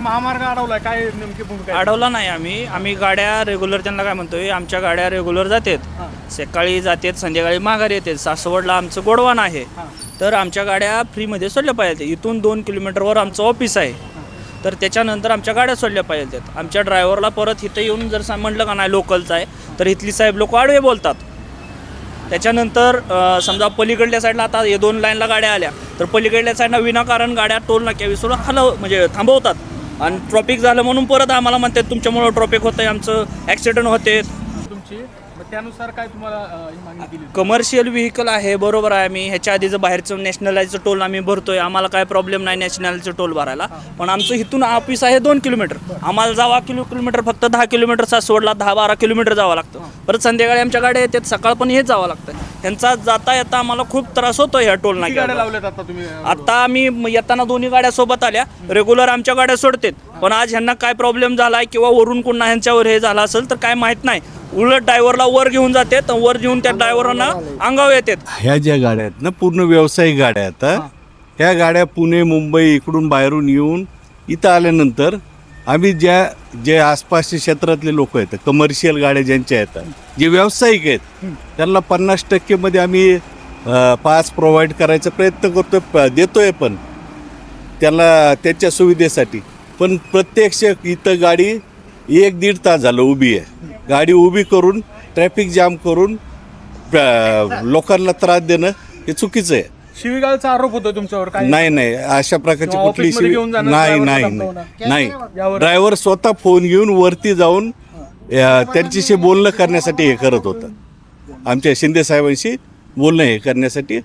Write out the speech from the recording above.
महामार्ग अडवलाय, काय नेमकी भूमिका आहे? अडवला नाही आम्ही गाड्या रेग्युलर त्यांना काय म्हणतोय, आमच्या गाड्या रेग्युलर जातात, सकाळी जातात संध्याकाळी माघारी येतात. सासवडला आमचं गोडवान आहे, तर आमच्या गाड्या फ्रीमध्ये सोडल्या पाहिजेत. इथून 2 किलोमीटरवर आमचं ऑफिस आहे, तर त्याच्यानंतर आमच्या गाड्या सोडल्या पाहिजेत. आमच्या ड्रायव्हरला परत इथं येऊन जर म्हटलं का नाही लोकलचं आहे, तर इथली साहेब लोक आडवे बोलतात. त्याच्यानंतर समजा पलीकडल्या साईडला आता हे 2 लाईनला गाड्या आल्या, तर पलीकडल्या साईडला विनाकारण गाड्या टोल नाक्या विसरून म्हणजे थांबवतात. आणि ट्रॉफिक झालं म्हणून परत आम्हाला म्हणतात तुमच्यामुळं ट्रॉफिक होतं आहे, आमचं ॲक्सिडेंट होते. तुमची मग त्यानुसार काय तुम्हाला ही मागणी केली? कमर्शियल व्हेकल आहे, बरोबर आहे. आम्ही ह्याच्या आधीचं बाहेरचं नॅशनलाइजचं टोल आम्ही भरतोय, आम्हाला काय प्रॉब्लेम नाही नॅशनलचं टोल भरायला. पण आमचं इथून ऑफिस आहे 2 किलोमीटर, आम्हाला जावा किलोमीटर फक्त 10 किलोमीटर सासवडला 10-12 किलोमीटर जावं लागतं. परत संध्याकाळी आमच्या गाड्या येतात, सकाळ पण हेच जावं लागतं. त्यांचा जाता येता आम्हाला खूप त्रास होतो ह्या टोल किती गाड्या नाक्याला. लावल्यात आता तुम्ही? आता आम्ही येताना दोन्ही गाड्या सोबत आल्या, रेग्युलर आमच्या गाड्या सोडतात. पण आज ह्यांना काय प्रॉब्लेम झालाय किंवा वरून पुन्हा ह्यांच्यावर हे झालं असेल तर काय माहीत नाही. उलट ड्रायव्हरला वर घेऊन जाते, तर वर घेऊन त्या ड्रायव्हरांना अंगावर येतात. ह्या ज्या गाड्या आहेत ना, पूर्ण व्यावसायिक गाड्या आहेत. ह्या गाड्या पुणे मुंबई इकडून बाहेरून येऊन इथं आल्यानंतर आम्ही जे आसपासच्या क्षेत्रातले लोक आहेत, कमर्शियल गाड्या ज्यांच्या आहेत, जे व्यावसायिक आहेत, त्यांना 50% मध्ये आम्ही पास प्रोव्हाइड करायचा प्रयत्न करतोय, देतोय. पण त्यांना त्यांच्या सुविधेसाठी. पण प्रत्यक्ष इथं गाडी 1-1.5 तास झालं उभी आहे. गाडी उभी करून ट्रॅफिक जाम करून लोकांना त्रास देणं हे चुकीचं आहे. शिवीगाळचा आरोप होतो तुमच्यावर? काय नाही, अशा प्रकारची किंवा कुठली ऑफिसमध्ये घेऊन जाणं, नाही. यावर- ड्रायव्हर स्वतः फोन घेऊन वरती जाऊन त्यांच्याशी बोलणं करण्यासाठी हे करत होतं. आमच्या शिंदे साहेबांशी बोलणं हे करण्यासाठी